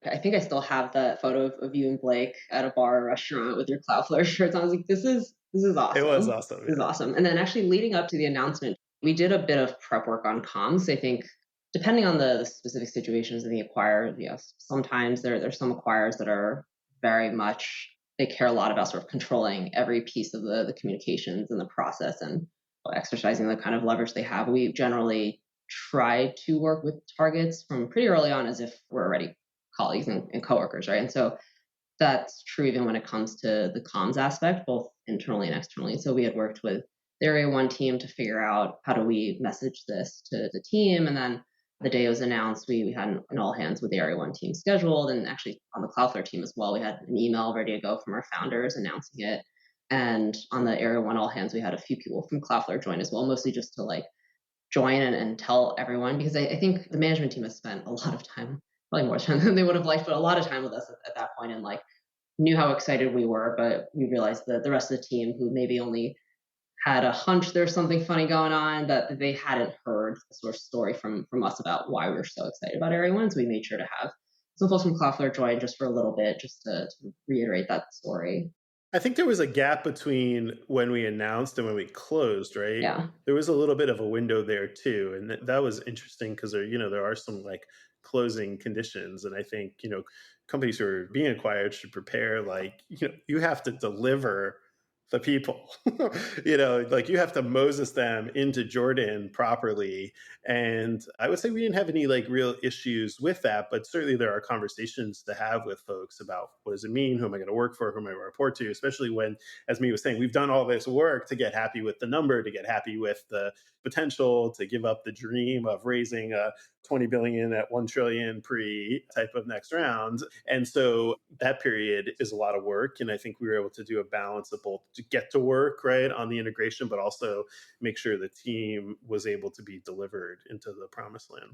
I think I still have that photo of you and Blake at a bar or restaurant with your Cloudflare shirts. I was like, this is awesome. It was awesome. This is awesome. And then actually leading up to the announcement, we did a bit of prep work on comms. I think depending on the specific situations in the acquirer, yes, sometimes there's some acquirers that are very much, they care a lot about sort of controlling every piece of the communications and the process and exercising the kind of leverage they have. We generally try to work with targets from pretty early on as if we're already colleagues and coworkers, right? And so that's true even when it comes to the comms aspect, both internally and externally. So we had worked with the Area 1 team to figure out how do we message this to the team. And then the day it was announced, we had an all hands with the Area 1 team scheduled. And actually on the Cloudflare team as well, we had an email ready to go from our founders announcing it. And on the Area 1 all hands, we had a few people from Cloudflare join as well, mostly just to like join and tell everyone, because I think the management team has spent a lot of time, probably more time than they would have liked, but a lot of time with us at that point, and like knew how excited we were. But we realized that the rest of the team, who maybe only had a hunch there's something funny going on, that they hadn't heard the sort of story from us about why we were so excited about Area 1. So we made sure to have some folks from Cloudflare join just for a little bit, just to reiterate that story. I think there was a gap between when we announced and when we closed, right? Yeah. There was a little bit of a window there too. And that was interesting because there are some like closing conditions. And I think, companies who are being acquired should prepare, like, you have to deliver the people, like you have to Moses them into Jordan properly. And I would say we didn't have any like real issues with that, but certainly there are conversations to have with folks about what does it mean? Who am I going to work for? Who am I going to report to? Especially when, as Mia was saying, we've done all this work to get happy with the number, to get happy with the potential, to give up the dream of raising a 20 billion at 1 trillion pre type of next round. And so that period is a lot of work. And I think we were able to do a balance of both to get to work, right, on the integration, but also make sure the team was able to be delivered into the promised land.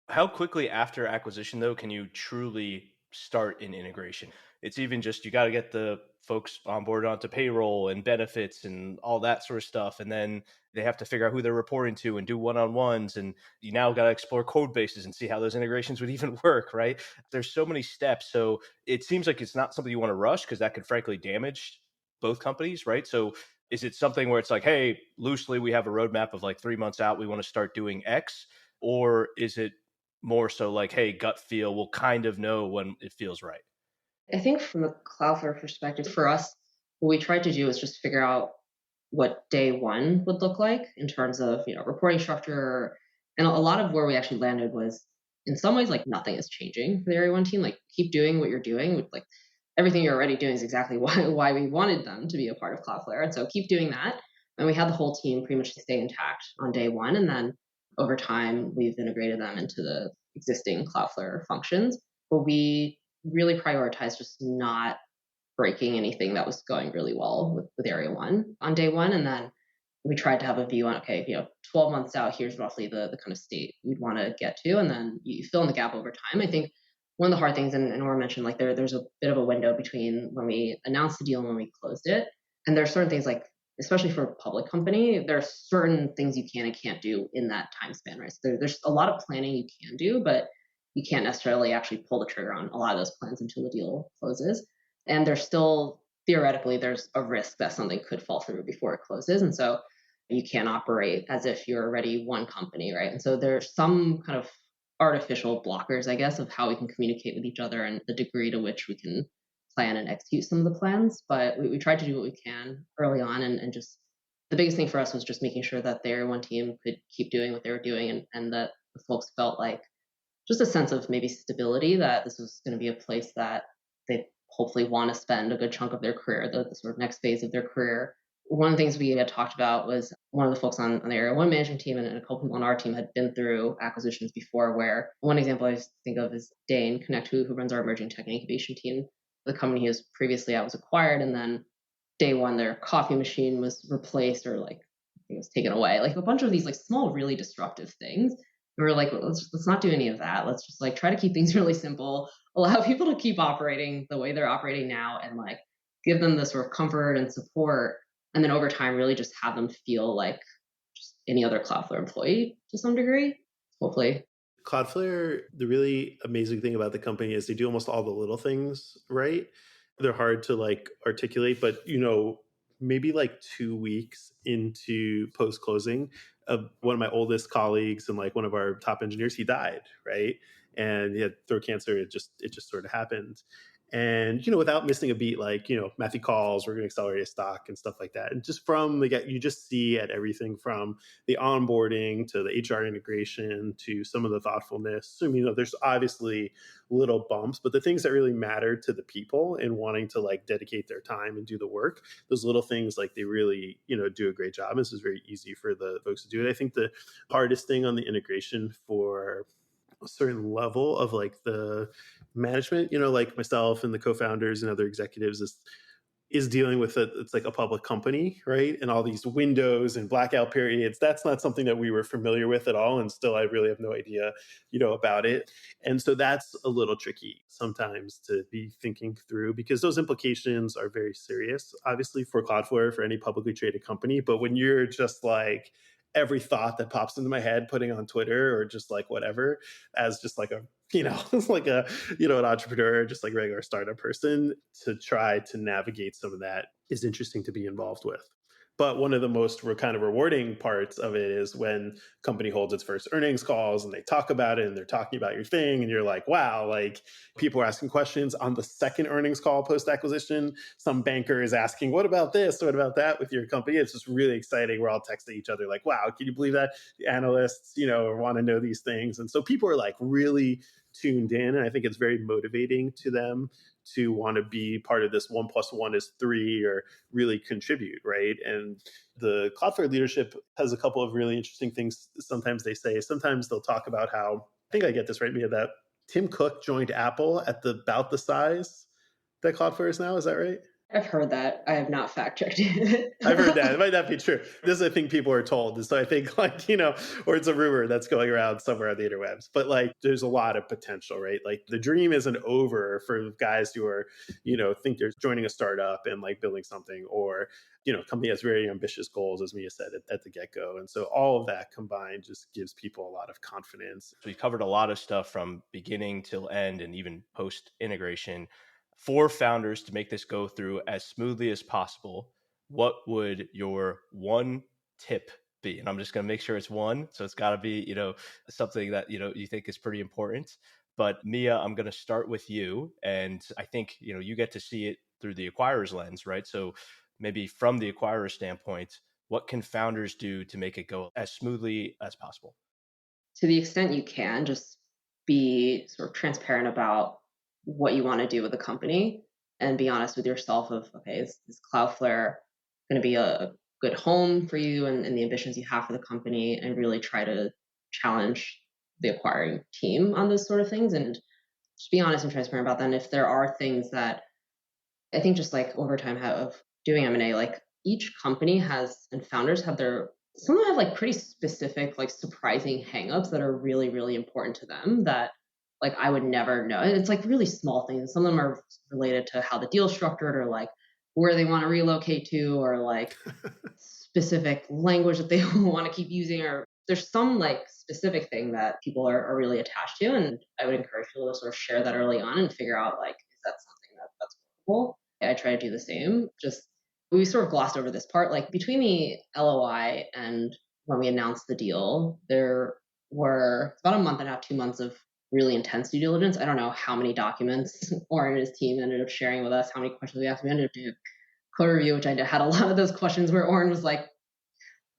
How quickly after acquisition, though, can you truly start an integration? It's even just you got to get the folks on board onto payroll and benefits and all that sort of stuff. And then they have to figure out who they're reporting to and do one-on-ones. And you now got to explore code bases and see how those integrations would even work, right? There's so many steps. So it seems like it's not something you want to rush, because that could frankly damage both companies, right? So is it something where it's like, hey, loosely, we have a roadmap of like 3 months out, we want to start doing X? Or is it more so like, hey, gut feel, we'll kind of know when it feels right? I think from a Cloudflare perspective, for us, what we tried to do is just figure out what day one would look like in terms of reporting structure. And a lot of where we actually landed was, in some ways, like nothing is changing for the Area 1 team. Like keep doing what you're doing. Like everything you're already doing is exactly why we wanted them to be a part of Cloudflare. And so keep doing that. And we had the whole team pretty much stay intact on day one. And then over time, we've integrated them into the existing Cloudflare functions. But we really prioritized just not breaking anything that was going really well with Area 1 on day one. And then we tried to have a view on, okay, 12 months out, here's roughly the kind of state we'd want to get to. And then you fill in the gap over time. I think one of the hard things, and Oren mentioned, like there's a bit of a window between when we announced the deal and when we closed it. And there are certain things, like, especially for a public company, there are certain things you can and can't do in that time span, right? So there's a lot of planning you can do, but you can't necessarily actually pull the trigger on a lot of those plans until the deal closes. And there's still, theoretically, there's a risk that something could fall through before it closes. And so you can't operate as if you're already one company, right? And so there's some kind of artificial blockers, I guess, of how we can communicate with each other and the degree to which we can plan and execute some of the plans. But we tried to do what we can early on, and just the biggest thing for us was just making sure that the Area 1 team could keep doing what they were doing, and that the folks felt like just a sense of maybe stability, that this was going to be a place that they hopefully want to spend a good chunk of their career, the sort of next phase of their career. One of the things we had talked about was one of the folks on the Area 1 management team and a couple people on our team had been through acquisitions before, where one example I think of is Dane Connect, who runs our emerging tech and incubation team. The company he was previously at was acquired, and then day one, their coffee machine was replaced, or like it was taken away. Like a bunch of these like small, really disruptive things. And we're like, let's not do any of that. Let's just like try to keep things really simple, allow people to keep operating the way they're operating now, and like give them the sort of comfort and support. And then over time, really just have them feel like just any other Cloudflare employee to some degree, hopefully. Cloudflare, the really amazing thing about the company is they do almost all the little things right. They're hard to like articulate, but maybe like 2 weeks into post closing, one of my oldest colleagues and like one of our top engineers, he died, right? And he had throat cancer. It just sort of happened. And, without missing a beat, like, Matthew calls, we're going to accelerate a stock and stuff like that. And just from the get, you just see at everything from the onboarding to the HR integration to some of the thoughtfulness. So, there's obviously little bumps, but the things that really matter to the people and wanting to like dedicate their time and do the work, those little things, like they really, do a great job. This is very easy for the folks to do it. I think the hardest thing on the integration for a certain level of like the management, like myself and the co-founders and other executives is dealing with it. It's like a public company, right? And all these windows and blackout periods. That's not something that we were familiar with at all. And still, I really have no idea, about it. And so that's a little tricky sometimes to be thinking through, because those implications are very serious, obviously, for Cloudflare, for any publicly traded company. But when you're just like, every thought that pops into my head, putting on Twitter or just like whatever, as just like a, like a, an entrepreneur, just like regular startup person, to try to navigate some of that is interesting to be involved with. But one of the most kind of rewarding parts of it is when company holds its first earnings calls and they talk about it and they're talking about your thing and you're like, wow, like people are asking questions on the second earnings call post-acquisition. Some banker is asking, what about this? What about that with your company? It's just really exciting. We're all texting each other like, wow, can you believe that? The analysts, want to know these things. And so people are like really tuned in. And I think it's very motivating to them to want to be part of this 1 + 1 is 3 or really contribute, right? And the Cloudflare leadership has a couple of really interesting things. Sometimes they say, sometimes they'll talk about how, I think I get this right, Mia, that Tim Cook joined Apple at about the size that Cloudflare is now. Is that right? I've heard that. I have not fact checked it. I've heard that. It might not be true. This is, I think, people are told. So I think like, or it's a rumor that's going around somewhere on the interwebs. But like, there's a lot of potential, right? Like the dream isn't over for guys who are, think they're joining a startup and like building something, or, company has very ambitious goals, as Mia said at the get-go. And so all of that combined just gives people a lot of confidence. So we covered a lot of stuff from beginning till end and even post integration. For founders to make this go through as smoothly as possible, what would your one tip be? And I'm just going to make sure it's one. So it's got to be, something that, you think is pretty important. But Mia, I'm going to start with you. And I think, you get to see it through the acquirer's lens, right? So maybe from the acquirer standpoint, what can founders do to make it go as smoothly as possible? To the extent you can, just be sort of transparent about what you want to do with the company and be honest with yourself of, okay, is Cloudflare going to be a good home for you and the ambitions you have for the company, and really try to challenge the acquiring team on those sort of things and just be honest and transparent about that. And if there are things that I think just like over time of doing M&A, like each company has and founders have some of them have like pretty specific, like surprising hangups that are really, really important to them that like I would never know. And it's like really small things. Some of them are related to how the deal's structured or like where they want to relocate to or like specific language that they want to keep using, or there's some like specific thing that people are really attached to. And I would encourage people to sort of share that early on and figure out like, is that something that's workable? I try to do the same. Just we sort of glossed over this part. Like between the LOI and when we announced the deal, there were about a month and a half, 2 months of really intense due diligence. I don't know how many documents Oren and his team ended up sharing with us, how many questions we asked. We ended up doing a code review, which I had a lot of those questions where Oren was like,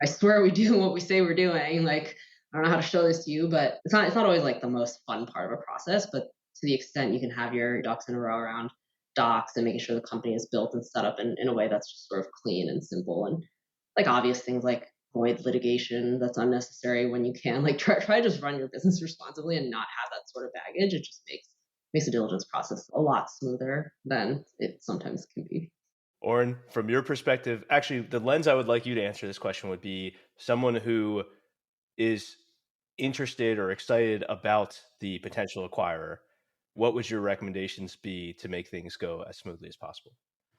I swear we do what we say we're doing. Like, I don't know how to show this to you, but it's not always like the most fun part of a process, but to the extent you can have your ducks in a row around docs and making sure the company is built and set up in a way that's just sort of clean and simple, and like obvious things like avoid litigation that's unnecessary when you can. Like try to just run your business responsibly and not have that sort of baggage. It just makes the diligence process a lot smoother than it sometimes can be. Oren, from your perspective, actually, the lens I would like you to answer this question would be someone who is interested or excited about the potential acquirer. What would your recommendations be to make things go as smoothly as possible?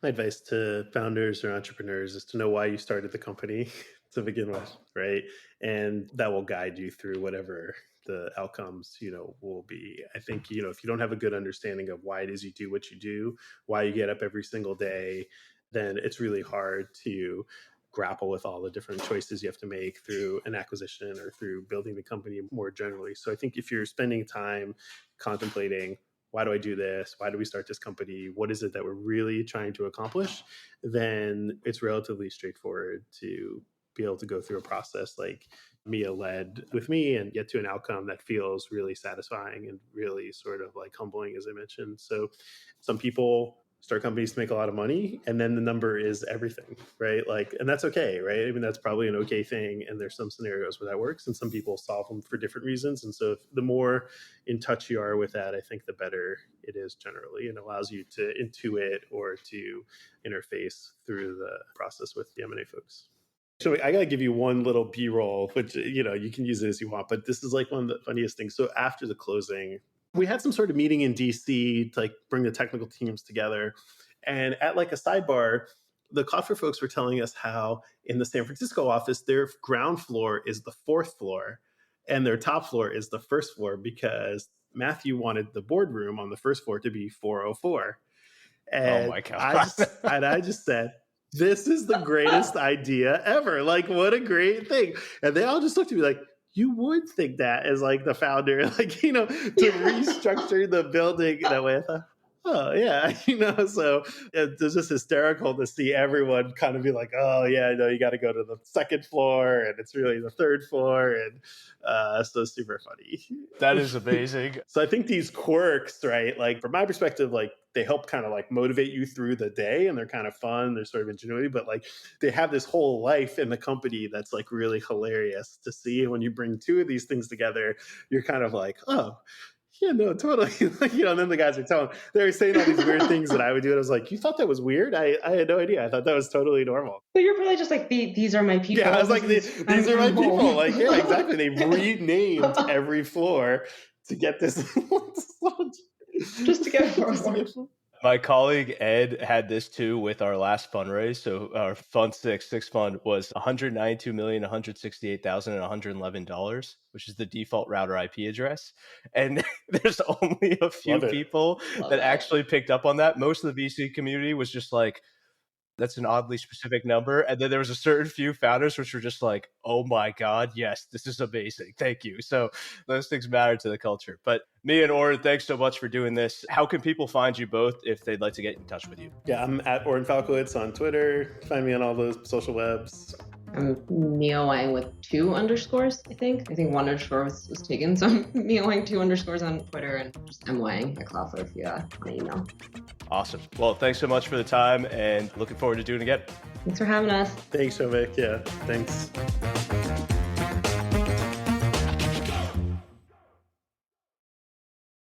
My advice to founders or entrepreneurs is to know why you started the company to begin with, right? And that will guide you through whatever the outcomes, will be. I think, if you don't have a good understanding of why it is you do what you do, why you get up every single day, then it's really hard to grapple with all the different choices you have to make through an acquisition or through building the company more generally. So I think if you're spending time contemplating why do I do this? Why do we start this company? What is it that we're really trying to accomplish? Then it's relatively straightforward to be able to go through a process like Mia led with me and get to an outcome that feels really satisfying and really sort of like humbling, as I mentioned. So some people start companies to make a lot of money, and then the number is everything, right? Like, and that's okay, right? I mean, that's probably an okay thing. And there's some scenarios where that works, and some people solve them for different reasons. And so the more in touch you are with that, I think the better it is generally, and allows you to intuit or to interface through the process with the M&A folks. So I got to give you one little B-roll, which, you can use it as you want, but this is like one of the funniest things. So after the closing, we had some sort of meeting in DC to like bring the technical teams together. And at like a sidebar, the Cloudflare folks were telling us how in the San Francisco office, their ground floor is the 4th floor and their top floor is the 1st floor, because Matthew wanted the boardroom on the 1st floor to be 404. And oh my God. I just said, this is the greatest idea ever. Like, what a great thing. And they all just looked at me like, you would think that as like the founder, like, to restructure the building in that way. I thought, oh yeah, so it was just hysterical to see everyone kind of be like, oh yeah, no, you got to go to the 2nd floor and it's really the 3rd floor. And so super funny. That is amazing. So I think these quirks, right, like from my perspective, like they help kind of like motivate you through the day, and they're kind of fun. They're sort of ingenuity, but like they have this whole life in the company that's like really hilarious to see. And when you bring two of these things together, you're kind of like, oh, yeah, no, totally. And then the guys they were saying all these weird things that I would do. And I was like, you thought that was weird? I had no idea. I thought that was totally normal. But you're probably just like, these are my people. Yeah, I was like, these are my people. Like, yeah, exactly. They renamed every floor to get this. Just to get forward. My colleague Ed had this too with our last fundraise. So our Fund 6 fund was $192,168,111, which is the default router IP address. And there's only a few people that actually picked up on that. Most of the VC community was just like, that's an oddly specific number. And then there was a certain few founders which were just like, oh my God, yes, this is amazing. Thank you. So those things matter to the culture. But me and Oren, thanks so much for doing this. How can people find you both if they'd like to get in touch with you? Yeah, I'm at Oren Falkowitz on Twitter. Find me on all those social webs. I'm Mia Wang with 2 underscores, I think. I think 1 underscore was taken. So I'm Mia Wang 2 underscores on Twitter, and just M Wang at Cloudflare if you want to email. Awesome. Well, thanks so much for the time, and looking forward to doing it again. Thanks for having us. Thanks, Shomik. Yeah, thanks.